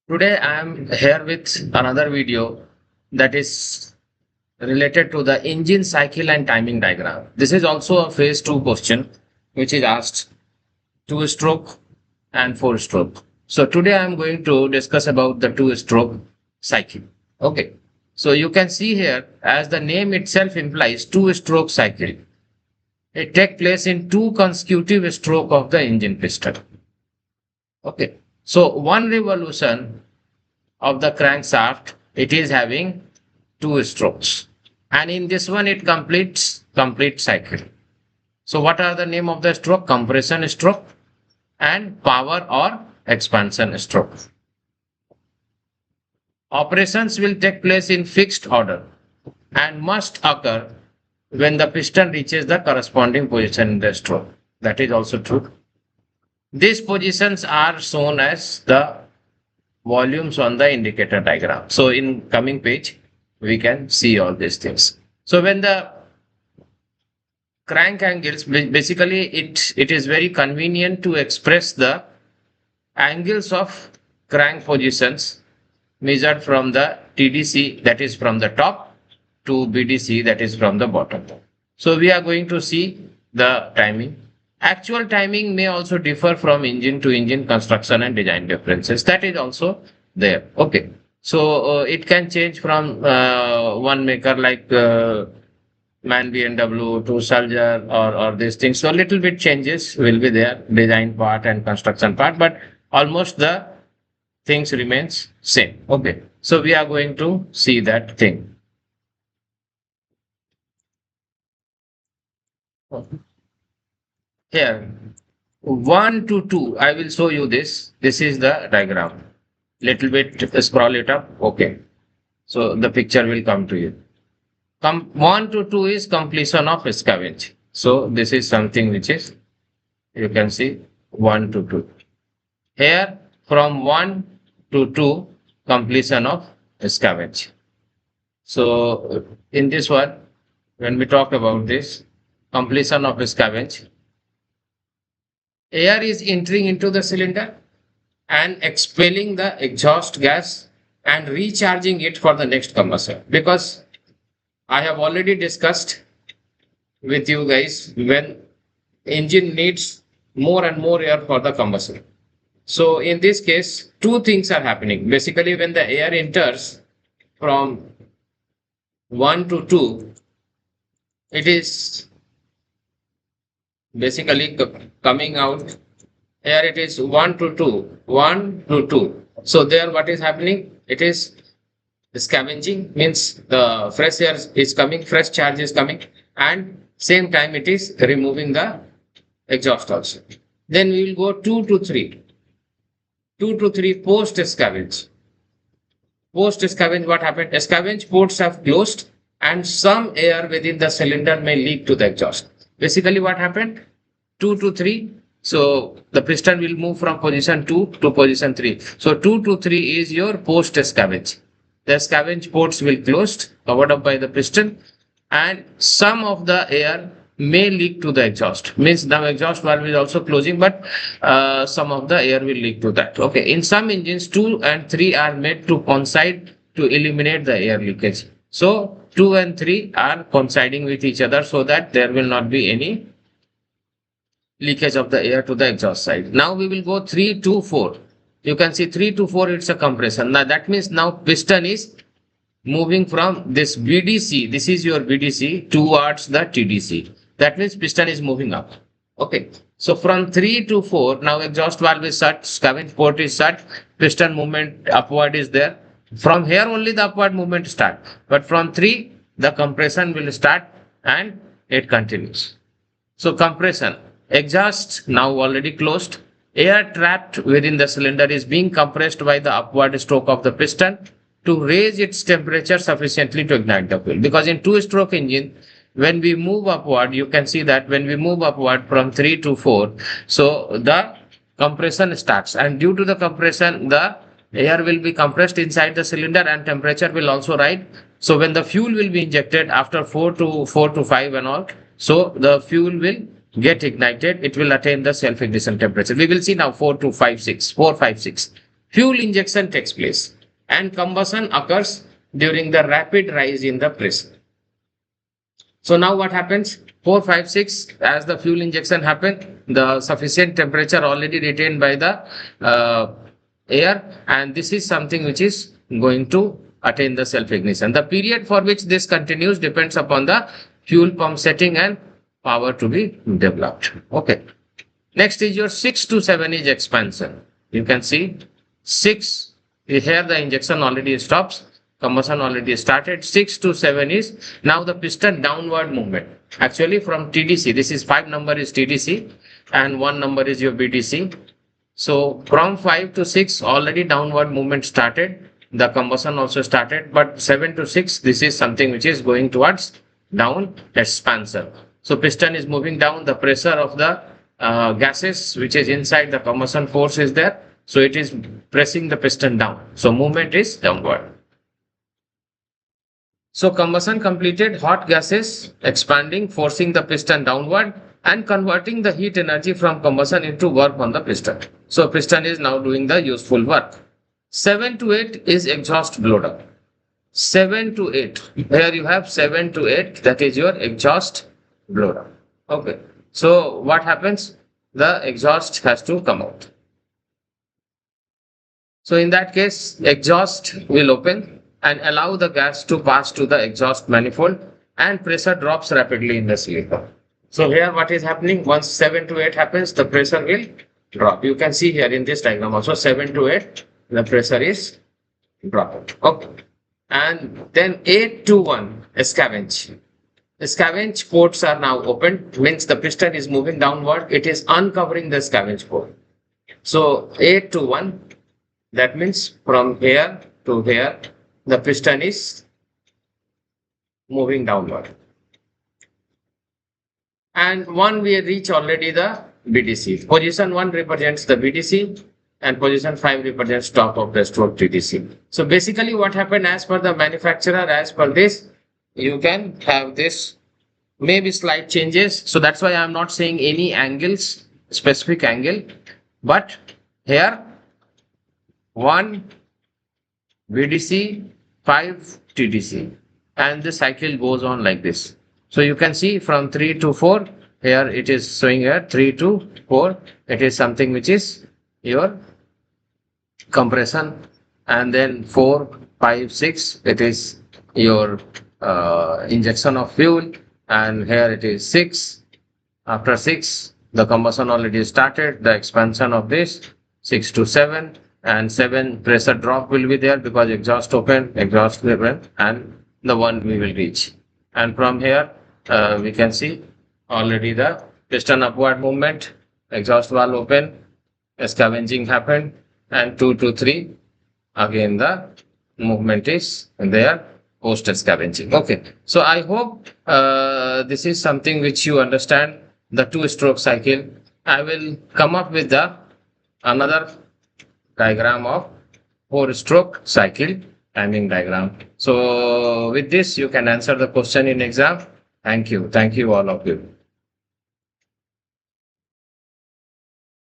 Today I am here with another video that is related to the engine cycle and timing diagram. This is also a phase 2 question which is asked 2 stroke and 4 stroke. So today I am going to discuss about the 2 stroke cycle. Okay. So you can see here as the name itself implies 2 stroke cycle. It takes place in 2 consecutive stroke of the engine piston. Okay. So one revolution of the crankshaft, it is having 2 strokes. And in this one, it completes complete cycle. So what are the name of the stroke? Compression stroke and power or expansion stroke. Operations will take place in fixed order and must occur when the piston reaches the corresponding position in the stroke. That is also true. These positions are shown as the volumes on the indicator diagram. So in coming page, we can see all these things. So when the crank angles, basically it is very convenient to express the angles of crank positions measured from the TDC, that is from the top, to BDC, that is from the bottom. So we are going to see the timing. Actual timing may also differ from engine to engine construction and design differences. That is also there. Okay. So it can change from one maker like MAN BMW to Soldier or these things. So a little bit changes will be there, design part and construction part, but almost the things remains same. Okay. So we are going to see that thing. Here, 1 to 2, I will show you this. This is the diagram. Little bit scroll it up. Okay. So the picture will come to you. 1 to 2 is completion of scavenge. So this is something which is, you can see 1 to 2. Here from 1 to 2, completion of scavenge. So in this one, when we talk about this, completion of scavenge, air is entering into the cylinder and expelling the exhaust gas and recharging it for the next combustion. Because I have already discussed with you guys when engine needs more and more air for the combustion. So in this case, two things are happening. Basically, when the air enters from 1 to 2, it is basically coming out. Here it is 1 to 2, 1 to 2. So there what is happening? It is scavenging, means the fresh air is coming, fresh charge is coming, and same time it is removing the exhaust also. Then we will go 2 to 3. 2 to 3 post scavenge. Post scavenge, what happened? Scavenge ports have closed and some air within the cylinder may leak to the exhaust. Basically what happened? 2 to 3. So the piston will move from position 2 to position 3. So 2 to 3 is your post scavenge. The scavenge ports will closed, covered up by the piston, and some of the air may leak to the exhaust. Means the exhaust valve is also closing, but some of the air will leak to that. Okay. In some engines, 2 and 3 are made to coincide to eliminate the air leakage. So 2 and 3 are coinciding with each other so that there will not be any leakage of the air to the exhaust side. Now we will go 3 to 4. You can see 3 to 4, it's a compression. Now that means now piston is moving from this BDC, this is your BDC, towards the TDC. That means piston is moving up. Okay. So from 3 to 4, now exhaust valve is shut, scavenge port is shut, piston movement upward is there. From here only the upward movement start. But from 3, the compression will start and it continues. So compression, exhaust now already closed. Air trapped within the cylinder is being compressed by the upward stroke of the piston to raise its temperature sufficiently to ignite the fuel. Because in 2-stroke engine, when we move upward, you can see that when we move upward from 3 to 4, so the compression starts, and due to the compression, the air will be compressed inside the cylinder and temperature will also rise. So when the fuel will be injected after 4 to 5 and all, so the fuel will get ignited, it will attain the self-ignition temperature. We will see now 4 to 5, 6, 4, 5, 6. fuel injection takes place and combustion occurs during the rapid rise in the pressure. So now what happens? 4, 5, 6, as the fuel injection happened, the sufficient temperature already retained by the air, and this is something which is going to attain the self-ignition. The period for which this continues depends upon the fuel pump setting and power to be developed. Okay. Next is your 6 to 7 is expansion. You can see 6, here the injection already stops, combustion already started. 6 to 7 is now the piston downward movement. Actually from TDC, this is 5 number is TDC and 1 number is your BDC. So from 5 to 6 already downward movement started. The combustion also started, but 7 to 6, this is something which is going towards down expansion. So piston is moving down, the pressure of the gases which is inside the combustion force is there. So it is pressing the piston down. So movement is downward. So combustion completed, hot gases expanding, forcing the piston downward and converting the heat energy from combustion into work on the piston. So piston is now doing the useful work. 7 to 8 is exhaust blowdown. 7 to 8. Here you have 7 to 8, that is your exhaust blowdown. Okay. So what happens? The exhaust has to come out. So in that case, exhaust will open and allow the gas to pass to the exhaust manifold and pressure drops rapidly in the cylinder. So here what is happening? Once 7 to 8 happens, the pressure will drop. You can see here in this diagram also 7 to 8, the pressure is dropping. Okay. And then 8 to 1, scavenge. The scavenge ports are now open, means the piston is moving downward. It is uncovering the scavenge port. So 8 to 1, that means from here to here, the piston is moving downward. And 1 we reach already the BDC. Position 1 represents the BDC and position 5 represents top of the stroke TDC. So basically what happened as per the manufacturer, as per this, you can have this, maybe slight changes. So that's why I'm not saying any angles, specific angle, but here 1 BDC, 5 TDC, and the cycle goes on like this. So you can see from 3 to 4, here it is showing here 3 to 4, it is something which is your compression, and then 4, 5, 6, it is your injection of fuel, and here it is 6. After 6, the combustion already started, the expansion of this 6 to 7, and 7 pressure drop will be there because exhaust open, exhaust open, and the 1 we will reach. And from here we can see already the piston upward movement, exhaust valve open, scavenging happened, and 2 to 3 again the movement is there post scavenging. Okay, so I hope this is something which you understand, the 2-stroke cycle. I will come up with the another diagram of 4-stroke cycle timing diagram. So with this you can answer the question in exam. Thank you all of you.